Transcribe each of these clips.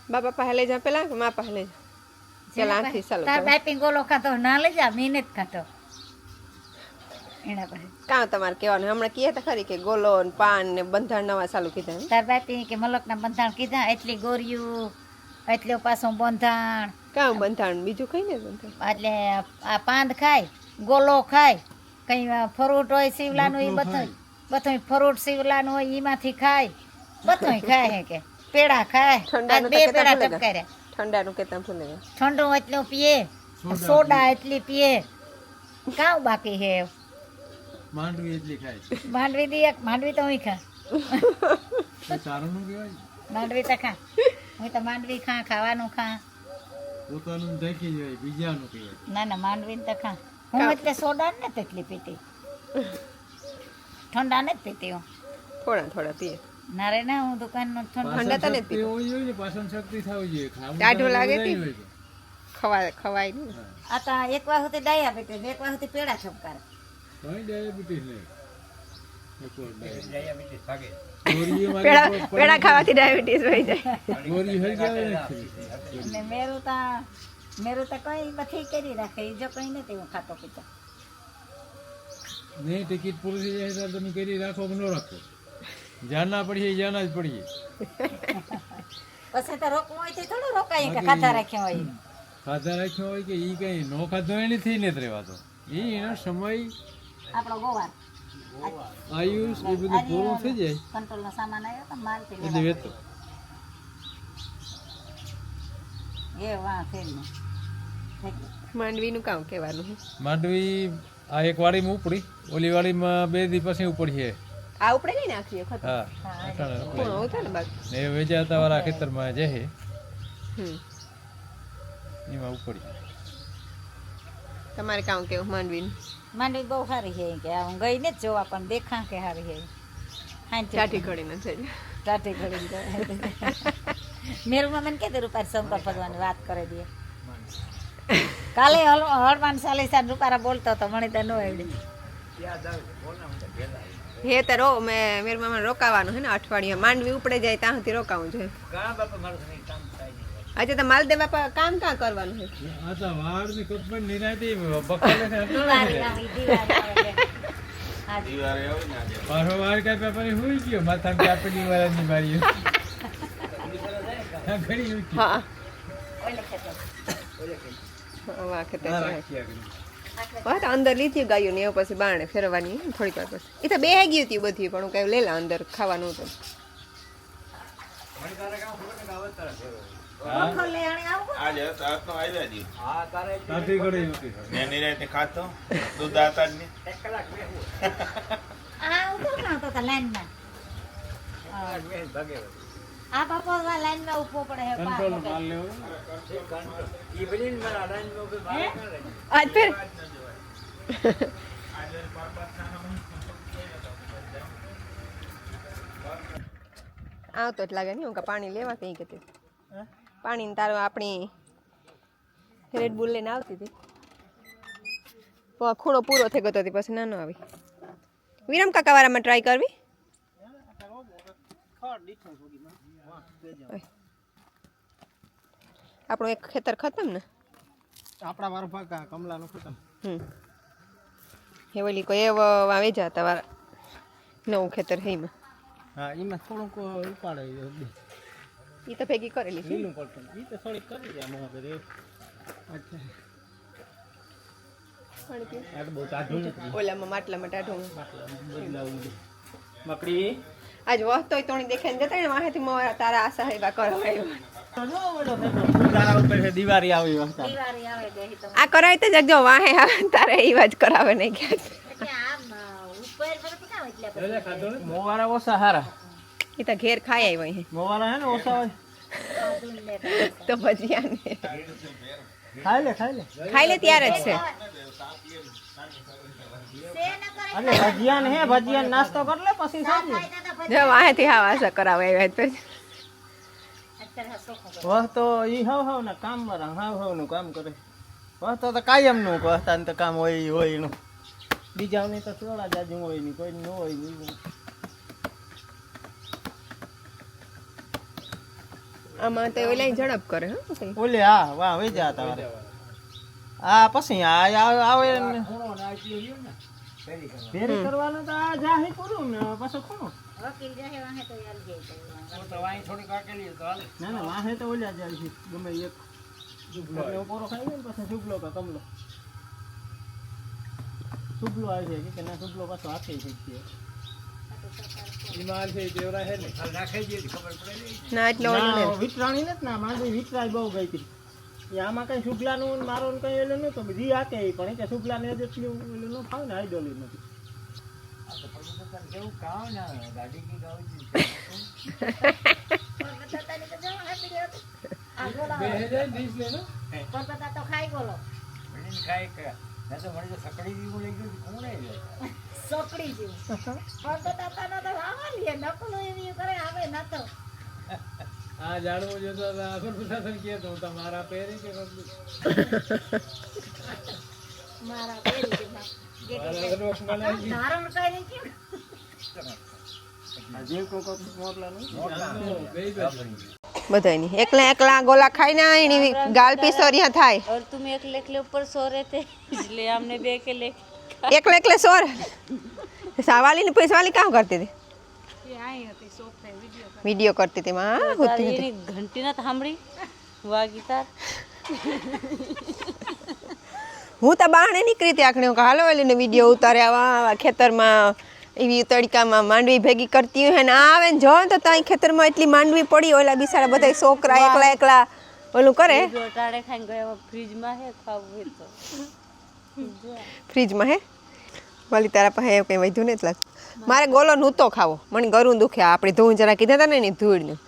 બાપા પાસે લઈ જા પેલા મા પાસે લઈ જા પેલા આથી ચાલુ તાર બાપી ગોલો ખાતો ના લઈ જા મહેનત ખાતો એના પાસે કાં તમારે કહેવાનું હમણાં કહે તો ખરી કે ગોલો ને પાન ને બંધાણ નવા ચાલુ કીધા તાર બાપી કે મલકના બંધાણ કીધા એટલી ગોરિયું એટલું પાછું બંધાણ કાં બંધાણ બીજું કઈ ને બંધાણ એટલે આ પાંદ ખાય ગોલો ખાય કઈ ફ્રૂટ હોય શિવલાનું એ બધું ફ્રૂટ શિવલાનું હોય એમાંથી ખાય બધું ખાય હે કે પેડા ખાય ઠંડાનું બે તો પેડા કેટલા ટપકાર્યા ઠંડાનું કેતા ભૂલે ગયા ઠંડો એટલો પીએ સોડા એટલી પીએ કાં બાકી હે માંડવી એટલી ખાય માંડવી દી એક માંડવી તો હું ખા એ સારું નું કહેવાય માંડવી તો ખા હું તો માંડવી ખાવાનું ખા પોતાનું ઢાંકી જાય બીજાનું કહેવાય ના ના માંડવી તો ખા હું એટલે સોડા ને તેટલી પીતી ઠંડા ને જ પીતી હું થોડા થોડા પીએ ના રે ના હું દુકાનનો ઠંડો ઠંડા તને જ પીતો હોવી જોઈએ પાચન શક્તિ થવી જોઈએ ખાવું ટાઢું લાગે કે હોય તો. ખવાય નહીં આ તો એક વાર સુધી ડાયાબિટીસ એક વાર સુધી પેડા ઠપકારે કઈ ડાયાબિટીસ નહીં પેડા ખાવાથી ડાયાબિટીસ હોય જાય ગોળી હરગાવે નથી. અને મેરું તો કઈ બધી કરી રાખે એ જો કઈ નથી હું ખાતો પીતો નહીં ટિકિટ પૂરી થઈ જાય ત્યારે તમે કરી રાખો કે ન રાખો જાના પડીએ જાના જ પડીએ પછી તો રોકવું હોય તો થોડું રોકાય કે ખાતા રાખ્યા હોય ખાધા રાખ્યો હોય કે ઈ કઈ નો ખાધો એની થઈ ને રહેવાતો એનો સમય આપણો ગોવાર આયુષ એ બધું પૂરું થઈ જાય કંટ્રોલનો સામાન આવ્યો તો માલ થી એટલે વેતો એ વાહ ફેરને માંડવીનું કામ કહેવાનું માંડવી આ એક વાડીમાં ઉપડી ઓલી વાડીમાં 2 દી પછી ઉપડી છે આ ઉપડે નહીં નાખીએ ખતમ હા અટાણે ઉપડી. કોણ આવતા ને બાકી ને એ વેચાતા વાળા ખેતરમાં જે છે હમ એમાં ઉપડી તમારે કામ કેવું માંડવીનું માંડવી બહુ સારી છે કે હું ગઈ ને જ જોવા પણ દેખા કે સારી છે ચાટી ઘડીને થઈ ચાટી ઘડી મેરુમાં મને કીધું રૂપારી શંકર ભગવાનની વાત કરી દે કાલે હળવાન ચાલીસા રૂપારા બોલતો હતો મને તો ન આવડી હે તો રો મેર મામા રોકાવાનું હે ને અઠવાડિયે માંડવી ઉપડે જાય ત્યાં સુધી રોકાવું જોઈએ આજે તો માલ દેવા પર કામ કાં કરવાનું છે આ તો વાડ ની કપડ નિરાતી બકાલે છે દિવાળી આવી દિવાળી આવે પાછો વાર કઈ પેપર હોઈ ગયો માથા કાપડી વાળાની મારી ઘડી ઉઠી હા ઓલે ખેતર વાહ ખેતર હા તો અંદર લીધી ગાયું ને એવું પછી બારણે ફેરવવાની થોડીક વાર પછી એ તો બે ગયું હતું બધી પણ હું કઈ લેલા અંદર ખાવાનું હતું ઓખો લે આણે આવું આજે રાતનો આવ્યા જી કાઠી ઘડી ઉઠી ને નિરાતે ખાતો દૂધ આતા જ નહીં આ ઉભો કાં તો લાઈનમાં આ બાપો લાઈનમાં ઉભો પડે હે કંટ્રોલ માલ લેવો આજ ફેર આવતો જ લાગે નહીં હું પાણી લેવા કઈ કે પાણી તારો આપણી રેડ બુલ લઈને આવતી હતી ખૂણો પૂરો થઈ ગયો હતી પછી નાનો આવી વિરમ કાકા વાળામાં ટ્રાય કરવી આપણું એક ખેતર ખતમ ને આપણા વારો ભાગ કમલાનો ખતમ એ ઓલી કોઈ એવો વેચા તમારા નવું ખેતર હે એમાં હા એમાં થોડુંક ઉપાડે એ તો ભેગી કરેલી છે લીલું પડતું એ તો થોડીક કરી દે મોહ કરે અચ્છા આ તો બહુ ટાઢું નથી ઓલામાં માટલામાં ટાઢું બદલાવું મકડી આજ વહતોય તોણી દેખાઈને જતા ને વાહેથી મોરા તારા આશા હેવા કરાવાયો તારા ઉપર છે દિવાળી આવી વખત દિવાળી આવે દે તો આ કરાય તો જગજો વાહે આવે તારે એવા જ કરાવે નહીં કે એટલે આમ ઉપર પર પકાવ એટલે મોવારા ઓછા હારા એ તો ઘેર ખાઈ આવ્યો અહીં મોવારા હે ને ઓછા હોય તો ભજીયા ને ખાઈ લે ખાઈ લે ત્યારે જ છે એટલે ભજીયા ને હે ભજીયા નાસ્તો કર લે પછી સાજી જો વાહેથી હા આશા કરાવે આવ્યા તો વહ તો ઈ હાવ ને કામ વાળા હાવ નું કામ કરે વહ તો કાયમ નું કહતા ને તો કામ હોય હોય એનું બીજાની તો થોડા જાજુ હોય ની કોઈ ન હોય ની આમાં તો ઓલા ઝડપ કરે હો કઈ. ઓલે હા વાહ વહી જા તમારે આ પછી આવે ને ફેરી કરવાનો તો આ જાહે કરું ને પાછો ખૂણો વકીલ જાહે વાહે તો યાર જઈ ના ના વાહે તો ઓલ્યા જાય છે ગમે એક એટલે પોરો ખાઈ ને પછી શુભલો કે કમલો શુભલો આવે છે કે ના શુભલો પાછો હાથે છે ઈમાન છે દેવરા હે ને હાલ નાખી દે ખબર પડે નહીં. ના એટલે ઓલું ને વિતરાણી નથી ના માંડવી વિતરાય બહુ ગઈ હતી એ આમાં કઈ શુભલાનું ને મારો ને કઈ એલું નતું બધી હાકે પણ કે શુભલાને જેટલું એલું ન ખાવ ને આઈડોલી નથી કેવું કાવ ના ગાડી કી ગાવ છે બે હજાર 20 લેનો પરબતા તો ખાઈ ગોલો મને ખાય કે ના તો મને તો સકડી જેવું લઈ ગયું કોણ હે સોકડી જેવું પરબતા તો આવાલી નકલો એવી કરે આવે ન તો આ જાડવો જોતો આખર પ્રશાસન કે તો તમારા પેરે કે મારા પેરી કે ધારણ કરી કે જે કોકો મોરલાનું બધાયની એકલા એકલા ગોલા ખાઈને એની ગાલ પીસોરિયા થાય. और तुम एक लेखले ऊपर सो रहे थे इसलिए हमने बे के लेख એકલે એકલે સોર સાવાલી ને पैसवाली काम करती थी वीडियो करती थी मां होती ये थी घंटी ना थांबड़ी वाह गिटार હું તો બહાને નીકળી હતી આખણે હું હાલો એલીને વિડીયો ઉતાર્યા ખેતરમાં એવી તડકામાં માંડવી ભેગી કરતી હોય ને આવે ને જો તો ત્યાં ખેતરમાં એટલી માંડવી પડી ઓલા બિચારા બધા છોકરા એકલા એકલા ઓલું કરે जो टाड़े खान गए वो फ्रिज में है खाओ तो ફ્રીજમાં હે વાલી તારા પાસે એવું કંઈ વધ્યું ને એટલે મારે ગોલો નહોતો ખાવો મને ગરું દુખે આપણે ધોવું જરા કીધા હતા ને એની ધૂળનું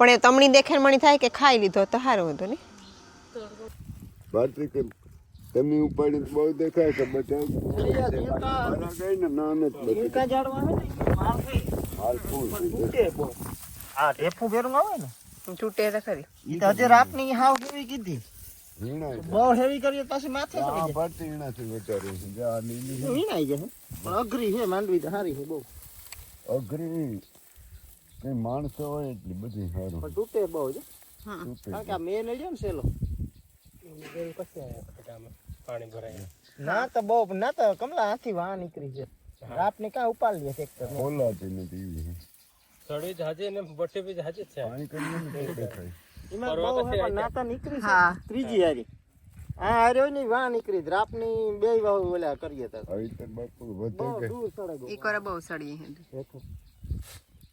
પણ એ તમણી દેખે મને થાય કે ખાઈ લીધો તો સારું હતું ને ભારતી કે તમે ઉપાડી બહુ દેખાય કે બધા કઈ ને નાને જ બધું એકા જાડવા આવે ને મારથી હાલ ફૂલ તૂટે બહુ આ ઢેફું ભેરું આવે ને તૂટે તો ખરી ઈ તો હજી રાતની હાવ કેવી કીધી વીણાય છે. બહુ હેવી કરીએ પાછી માથે આ ચડી જાય ભારતી વીણાથી વિચાર્યું છે જે આ લીલી છે, વીણાઈ જાય પણ અઘરી છે માંડવી તો સારી છે બહુ અઘરી કઈ માણસો હોય એટલી બધી સારું પણ તૂટે બહુ છે તૂટે. કારણ કે આ મેં લઈ ગયો ને સેલો ના તો બહુ ના તો કમલા હાથી વાહ નીકળી છે રાત ને કાં ઉપાડ લે ટ્રેક્ટર ખોલાતી નથી એવી છે. સડી જાજે ને બટે બી જાજે છે પાણી કરીને નથી દેખાય એમાં બહુ હે પણ નાતા નીકળી છે હા. ત્રીજી હારી આ હાર્યો ની વાહ નીકળી રાપ ની બે વાહ ઓલા કરીએ તો આવી તો બાપુ બહુ વધે કે દૂર ચડે ગયો એક વાર બહુ સડી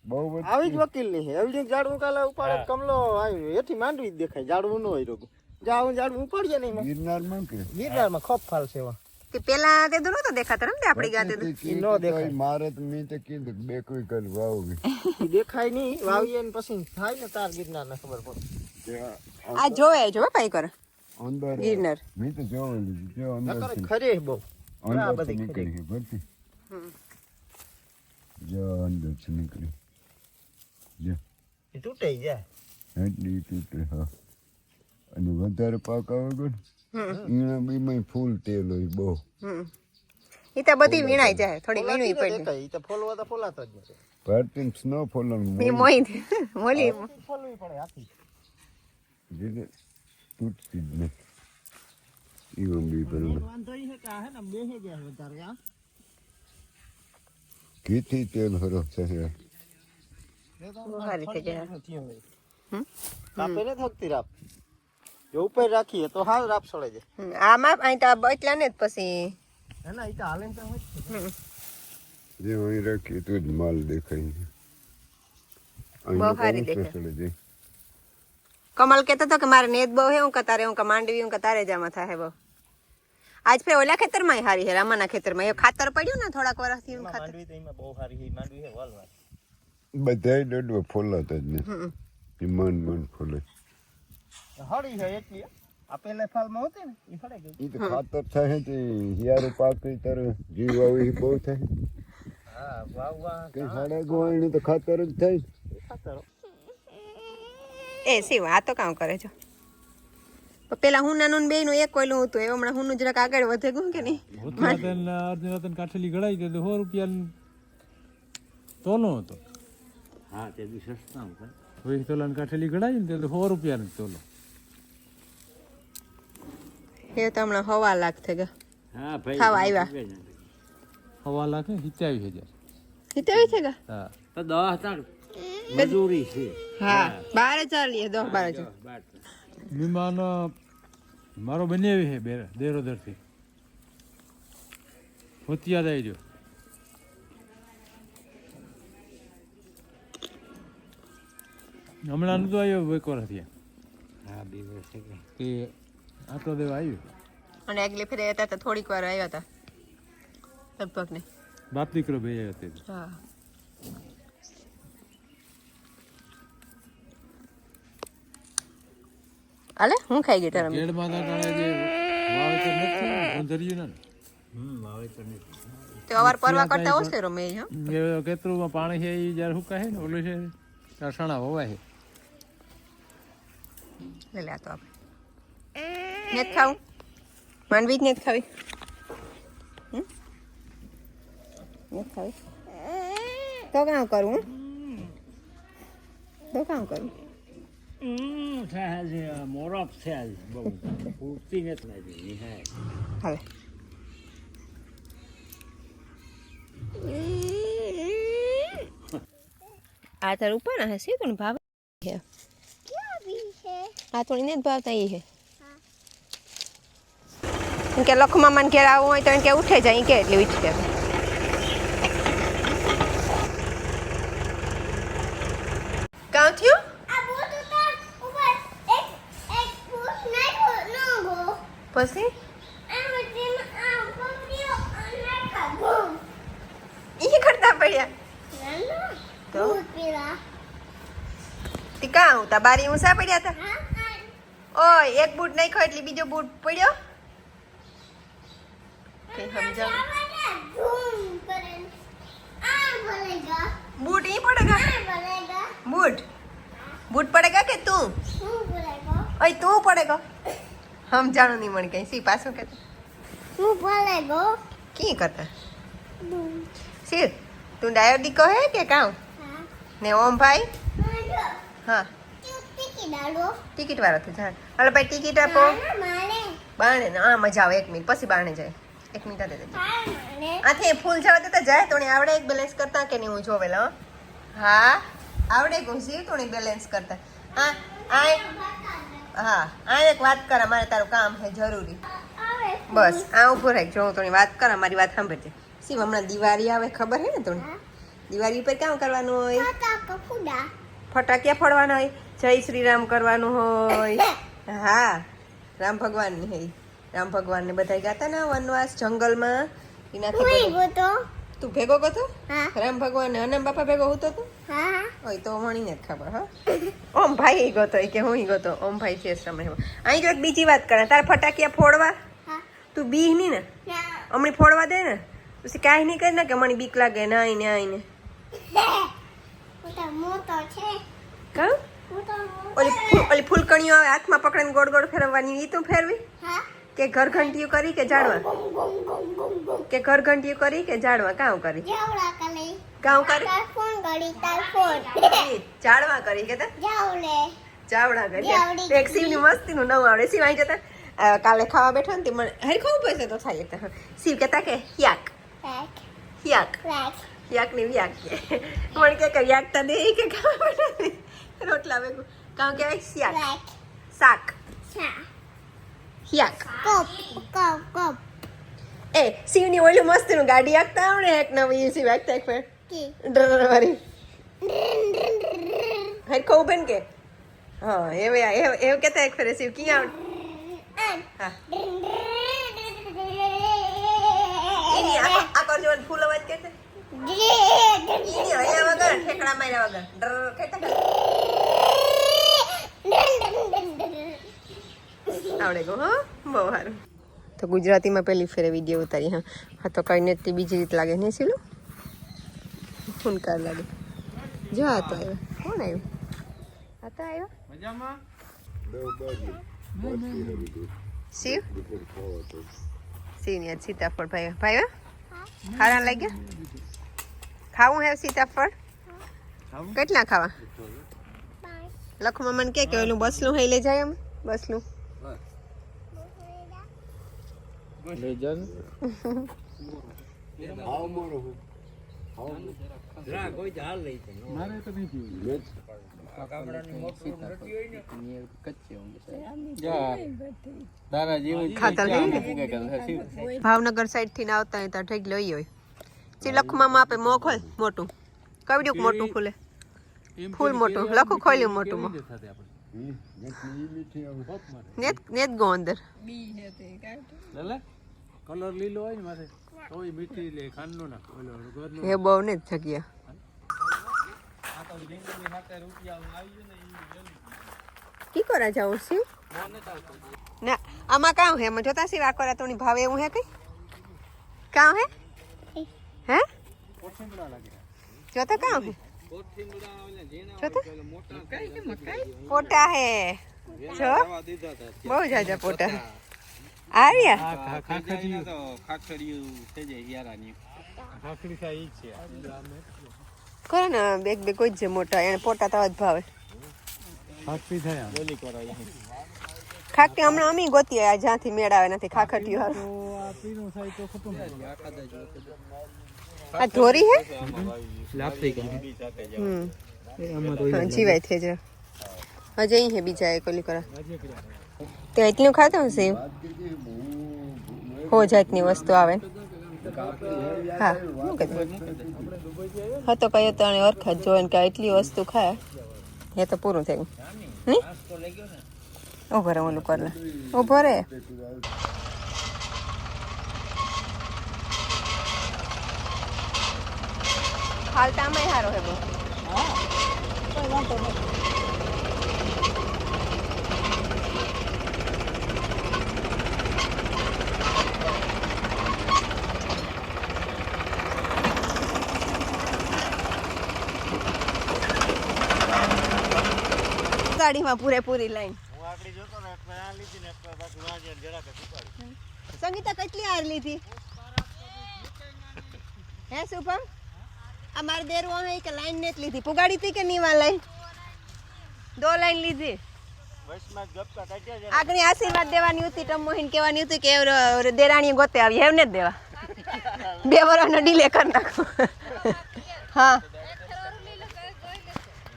બહુ વધે આવી જ વકીલ ની છે એવડી ઝાડવું કાલે ઉપાડે તો કમલો આવ્યો એથી માંડવી જ દેખાય ઝાડવું ન હોય રોગ ઝાડવું ઉપાડીએ નહીં ગિરનારમાં કે ગિરનારમાં ખોપ ફાલ છે એવા તે પેલા તે નતો દેખાતા ને આપણી ગાતે તો નો દેખાય મારે તો મેં તો કીધું કે બે કોઈ કર વાવવી ઈ દેખાય નહીં વાવીએ ને પછી થાય ને તાર ગિરનાર ને ખબર પડે ત્યાં આ જોવે જો ભાઈ કરે અંદર ગિરનાર મેં તો જોયેલું છે જો અંદર નકર ખરે બહુ આ અંદર બધી નીકળી છે ભરતી જો અંદર છે નીકળી જો એ તૂટે જાય એટલી તૂટે હા અને વધારે પાક આવે ગયો ઈણા બીમાં ફૂલ તેલ હોય બહુ એ તો બધી વીણાઈ જાય થોડી વીણવી પડી દેખાય ઈ તો ફોલવા તો ફોલાતો જ નથી ભારતી સ્નો ફોલન એ મોઈ મોલી ફોલવી પડે હાથી જે તૂટતી જ નહીં ઈવન બી બરોબર વાંધો ઈ છે કે આ હે ને બેહી જાય વધારે આ ઘીથી તેલ હરો છે સારી થઈ જાય કાપે ને થકતી રાપ જો ઉપર રાખીએ તો હાલ રાપ સળે જાય આમાં અહીં તો બચલા ને જ પછી હે ને ઈ તો હાલે ને તો હોય જ છે. જે અહીં રાખીએ તો જ માલ દેખાય છે બહુ સારી અહીં દેખાય. ચડે જાય કમલ કહેતો હતો કે મારે નેત બહુ હે હું તારે હું માંડવી હું તારે જામાં થાય બહુ આજ ફેર ઓલા ખેતરમાં હારી છે રામાના ખેતરમાં એ ખાતર પડ્યું ને થોડાક વર્ષથી એવું ખાતર માંડવી તો એમાં બહુ સારી છે માંડવી છે વાલવા બધાય દડવા ફોલાતા જ નહીં એ મન ફોલે હળી છે એટલી આ પેલા ફાલમાં હોતી ને ઈ ફળે ગઈ એ તો ખાતર થાય છે હિયારો પાકી તારે જીવ આવી બહુ થાય હા વાવવા કઈ સાડા ગોવાણી તો ખાતર જ થાય ખાતર એ શિવ આ તો કામ કરે છો પેલા હું નાનું બે નું એક કોયલું હતું એ હમણાં હું જરાક આગળ વધે ગયું કે નહીં અર્જુન કાઠેલી ગળાઈ દે 100 રૂપિયા તોનો હતો હા તે બી સસ્તા 20 તોલાની કાઠેલી ઘડાય ને તો 100 રૂપિયાનો જ તોલો. એ તો હમણાં 1.5 લાખ થઈ ગયા હા ભાઈ ખાવા આવ્યા 1.5 લાખ ને 27,000. 27 થઈ ગયા હા તો 10 તાણ મજૂરી છે. હા 12,000 લઈએ 10-12,000 મહેમાન મારો બનેવી છે દેરોદરથી હોતિયાદ આવી ગયો. હમણાં નતો આવ્યો એક વર્ષ થયા હા 2 વર્ષ થઈ ગયા. કે આટલો દેવા આવ્યો. અને આગલી ફેરે હતા તો થોડીક વાર આવ્યા હતા લગભગ ને બાપ દીકરો બે આવ્યો તે. હા અલે હું ખાઈ ગઈ તારા કેળ માં દાણા જે વાવેતર નથી ગંધર્યું ને વાવેતર નથી. તો અવાર પરવા કરતા ઓછે રમે હા એ કેતરુમાં પાણી છે એ જ્યારે સુકાય ને ઓલું છે ત્યારે સણા હોવાય છે. લે તો આપણે ને ખાવું માનવી જ ને ખાવી ને ખાવી તો કામ કરું તો કામ કરું થાય છે મોરફ છે આજ બહુ પૂરતી નથી લાગી નિહાય. હાલે આ તાર ઉપર ના હશે તો ભાવ છે આ તો એને જ ભાવતા એ છે કે લખમાં ઘેર આવું હોય તો એને કે ઉઠે જાય કે એટલે ઉઠ કે કાં થયું પછી ઈ કરતા પડ્યા તો તી કાં હું તા બારી ઊંસા પડ્યા હતા ઓય એક બૂટ નાખ્યો એટલે બીજો બૂટ પડ્યો કઈ સમજાવ बूट ही पड़ेगा बूट बूट पड़ेगा कि तू ओए तू पड़ेगा हम जानो नहीं मन कहीं सी पासों कहते की करता सिर तू डायर दिको है के काऊ ने ओम भाई हाँ टिकट वाला तू जा अरे भाई टिकट आपो बाणे ना हाँ मजा आवे 1 मिनिट पसी बाणे जाए 1 मिनिट दे दे आथे फूल जवा देता जाए तो आवड़े एक बैलेंस करता के नहीं हूँ जोवेला हाँ आवड़े घुसी तो बैलेंस करता हाँ आए हाँ आ एक बात कर मारे तारू काम है जरूरी बस आ ऊपर रह जो तो बात कर हमारी बात सांभळजे सी हमणा दिवाળી આવે ખબર હે ને તને દિવાળી પર કામ કરવાનું હોય ફટાકિયા ફોડવાના હોય જય શ્રી રામ કરવાનું હોય હા રામ ભગવાન ને હે રામ ભગવાન ને બધાય ગાતા ના વનવાસ જંગલ માં એનાથી તું ભેગો ગયો રામ ભગવાન ને હનુમાન બાપા ભેગો હતો તું ઓય તો મણીને જ ખબર હા ઓમ ભાઈ ગયો તો કે હું ગયો તો ઓમ ભાઈ છે સમય અહીં જો એક બીજી વાત કરે તારે ફટાકિયા ફોડવા તું બીહ ની ને હમણી ફોડવા દે ને પછી કાંઈ નહીં કરે ને કે મને બીક લાગે ના આઈને આઈને કા ઓલી ફૂલકણીઓ આવે હાથમાં પકડીને ગોળ ગોળ ફેરવવાની ઈ તું ફેરવી કે ઘર ઘંટીઓ કરી કે ઝાડવા કે ઘર ઘંટીઓ કરી કે ઝાડવા કામ કરી કામ કરી ઝાડવા કરી કે ચાવડા કરી એક શિવની મસ્તીનું નવું આવડે શિવ અહીં જતા કાલે ખાવા બેઠો ને તે મને હરી ખાવું પડશે તો થાય એક શિવ કહેતા કે યાક યાક યાકની વ્યાક કે મને કે યાકતા દે કે ખાવા બેઠા રોટલા ભેગું કામ કહેવાય શાક શાક યાક એ શિવની ઓલું મસ્તીનું ગાડી આખતા આવડે એક નવી શિવ આખતા એક ફેર ડર વાળી હરી ખાવું બેન કે હા એવું કહેતા એક ફેરે શિવ ક્યાં આવડે હા એની આ કરજો ફૂલ અવાજ કે છે એની હયા વગર ઠેકડા માર્યા વગર ડર કહેતા આવડે ગો હા બહુ સારું તો ગુજરાતીમાં પહેલી ફેરે વિડીયો ઉતારી હા તો કઈને તે બીજી રીત લાગે ને સીલું ફૂનકાર લાગે જો આ તો આવ્યો કોણ આવ્યું આ તો આવ્યો મજામાં શિવ શિવની આજ સીતાફળ ભાઈ ભાઈ ખારા લાગ્યા ખાવું હે સીતાફળ કેટલા ખાવા લખમાં મને કે ઓલું બસલું હઈ લઈ જાય એમ બસલું લઈ જાન હાવ મોરો હું મારે તો નહીં પીવું તારા જેવું ખાતર લેવી ભાવનગર સાઈડ થી આવતા હોય તો ઠીક લઈ હોય ચિલખમાં આપે મો ખોલ મોટું કવડ્યુંક મોટું ખુલે ફૂલ મોટું લખું ખોલ્યું મોટું મો નેત ગો અંદર કલર લીલો હોય ને માથે તોય મીઠી લે ખાંડનો ના ઓલો ઘરનો એ બહુ ને જ જગ્યા કી કરા જાઉં છું ના આમાં કામ હે મને જોતા સિવા કરા તોની ભાવે એવું હે કઈ કામ હે હે જોતા કામ હે જોતા પોટા હે જો બહુ જાજા પોટા આવ્યા ખાખડી ખાઈ છે કરો ને બેગ બે કોઈ જ મોટા એને પોટા તો જ ભાવે ખાખડી થાય ખાખટી હમણાં અમી ગોતી આ જ્યાંથી મેળ આવે નથી ખાખટીયું હારું આ પીનું થાય તો ખતમ આ ધોરી હે લાપસી કે હા જીવાય થઈ જ હજે અહીં હે બીજા એક ઓલી કરા તે એટલું ખાતો હશે હો જાતની વસ્તુ આવે ને હા હું કહેતો હતો કયો તો ઓળખા જોઈને કે એટલી વસ્તુ ખાય એ તો પૂરું થઈ ગયું ઉભો રે ઓલું કરલા ઉભો રે હાલતામાં હારો હે બહુ ગાડીમાં પૂરેપૂરી લાઈન સંગીતા કેટલી હાર લીધી હે શુભમ આ મારે દેરવા હે કે લાઈન ને જ લીધી પુગાડી હતી કે નીવા લાઈન 2 લાઈન લીધી આગળ આશીર્વાદ દેવાની હતી ટમોહીન કહેવાની હતી કે દેરાણી ગોતે આવી એમને જ દેવા 2 વર્ષનો ડીલે કરી નાખો હા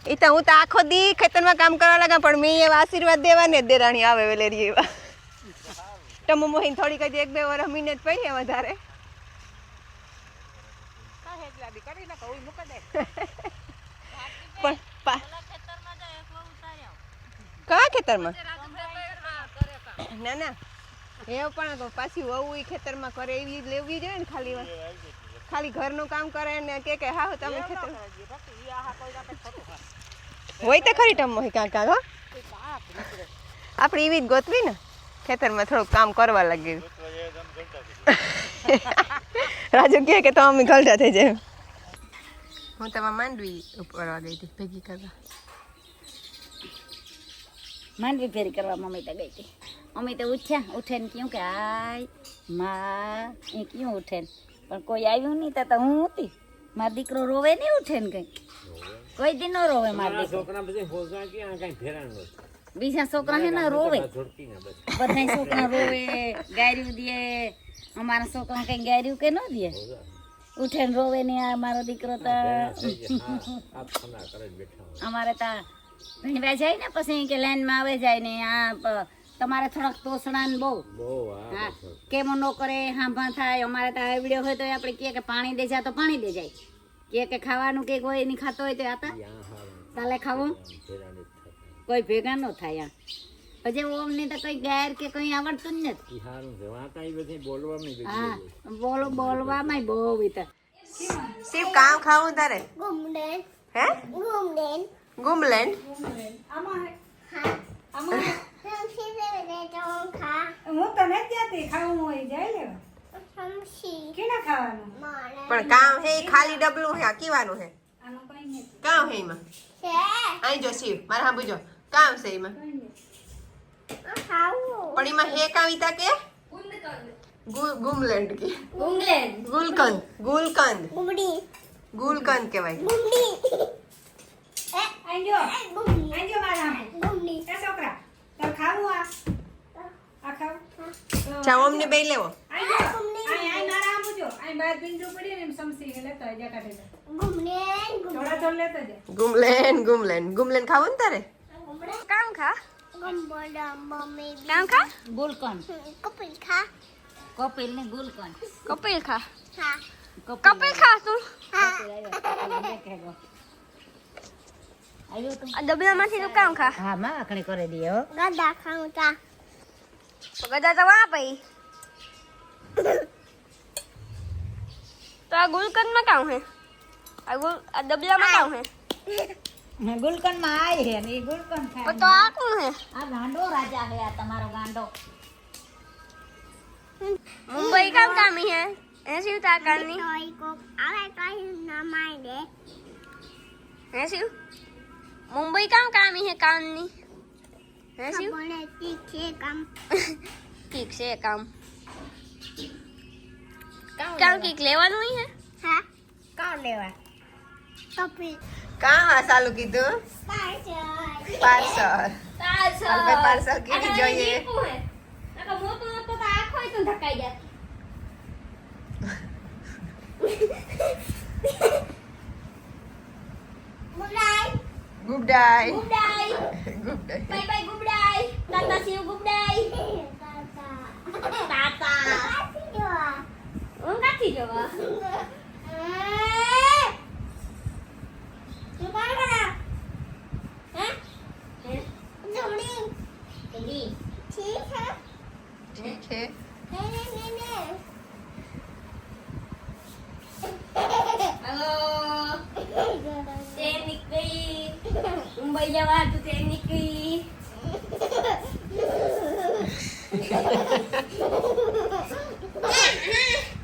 એ તો હું તો આખો દી ખેતરમાં કામ કરવા લાગા પણ મેં એવા આશીર્વાદ દેવાને જ દેરાણી આવે વેલેરી એવા ટમો મોહીન થોડી કદી 1-2 વર્ષ મહિને જ પડી વધારે પણ કયા ખેતરમાં ના ના એ પણ પાછી વહુ ખેતરમાં કરે એવી લેવી જોઈએ ને ખાલી ઘરનું કામ કરે ને કે હા તમે ખેતર હોય તો ખરી ટમ મોહી કાકા હો આપણે એવી જ ગોતવી ને ખેતરમાં થોડુંક કામ કરવા લાગી રાજુ કહે કે તો અમે ગલઢા થઈ જાય હું તમારે માંડવી ઉપરવા ગઈ હતી ભેગી કરવા માંડવી ફેરી કરવા મમ્મી તો ગઈ હતી મમ્મી તો ઉઠ્યા ઉઠે ને કહ્યું કે આય માં એ ક્યું ઉઠે ને પણ કોઈ આવ્યું નહીં તો હું હતી મારો દીકરો રોવે નહીં ઉઠે ને કંઈ કોઈ દી ન રોવે મારો દીકરો બીજા છોકરા હે ને રોવે બધા છોકરા રોવે ગાયરું દે અમારા છોકરા કઈ ગાયરું કે ન દે ઉઠે ને રોવે ને આ મારો દીકરો તો અમારે તો ભણવા જાય ને પછી કે લાઈનમાં આવે જાય ને આ તમારે થોડાક તોસણા ને બહુ હા કેમ ન કરે હાંભા થાય અમારે તો આ વિડીયો હોય તો આપણે કહે કે પાણી દે જાય તો પાણી દે જાય કે ખાવાનું કે કોઈ નહીં ખાતો હોય તો આતા તાલે ખાવું કોઈ ભેગા ન થાય પછી ઓમને તો કઈ ગાયર કે કઈ આવડતું જ નથી હા બોલવામાં બહુ વિતા શિવ કામ ખાવું તારે હે ગુમલેન્ડ હું તને ત્યાંથી ખાવું હોય જાય લેવા કેના ખાવાનું પણ કામ હે ઈ ખાલી ડબલું હે આ કીવાનું હે આનું કઈ નથી કામ હે એમાં અહીં જો શિવ મારા હા বুঝો કામ છે એમાં પણ એમાં હે કાવિતા કે ગુમલેન્ડ કે ગુલકંદ કહેવાય આંજો આંજો મારા એ છોકરા તાર ખાવું આ ખાવ ચા અમને બે લેવો આંજો આય મારા આમ જો આય બાર બિંદુ પડી ને એમ સમસી લેતો જા કાઢે જા થોડા થોડ લેતો જા ગુમલેન ખાવું ને તારે કામ ખા કામ ખા ગુલકંદ કપિલ ને ગુલકંદ કપિલ ખા કપિલ ખા તું આવ્યો તો આ ડબલામાંથી તું કામ ખા હા માં આખણી કરી દે હો ગદા તો વહાં પઈ તો આ ગુલકંદમાં કામ હે આ ડબલામાં કામ હે ગુલકંદ માં આય હે ને ગુલકંદ ખાય તો આ કોણ હે આ ગાંડો રાજા હે આ તમારો ગાંડો મુંબઈ કામ કામી હે હે શિવ તા કાલની હે શિવ મુંબઈ કામ કામી હે કામની હે શિવ ઠીક છે કામ કામ કીક લેવાનું હે કામ લેવા કાં આ સાલું કીધું પાર્સલ પાર્સલ કેવી જોઈએ મોટું તો આખો તો ધકાઈ જાય good good bye bye good bye તાતા શિવ ગુડ બાય તાતા હું કાથી જવા ठीक है हेलो ट्रेन निकली मुंबई जवा तो ट्रेन निकली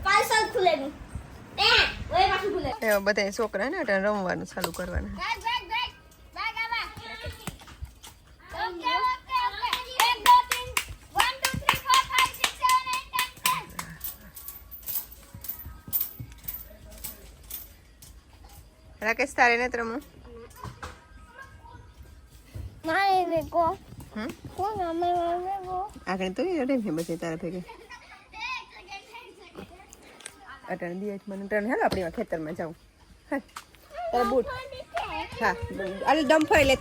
પાર્સલ ખુલેલું ઓય પાછું ખુલે એવા બધા છોકરા ને એટલે રમવાનું ચાલુ કરવાનું બેગ બેગ આવા ઓકે ઓકે ઓકે 1 2 3 1 2 3 4 5 6 7 8 9 10 રાકેશ તારે ને રમવું આગળ તો રેમ છે બધે તારા ભેગે અટાણ દિયા મને ત્રણ હાલ આપણે ખેતરમાં જાઉં હા તારા બૂટ હા અલ ડમ્ફર લેતા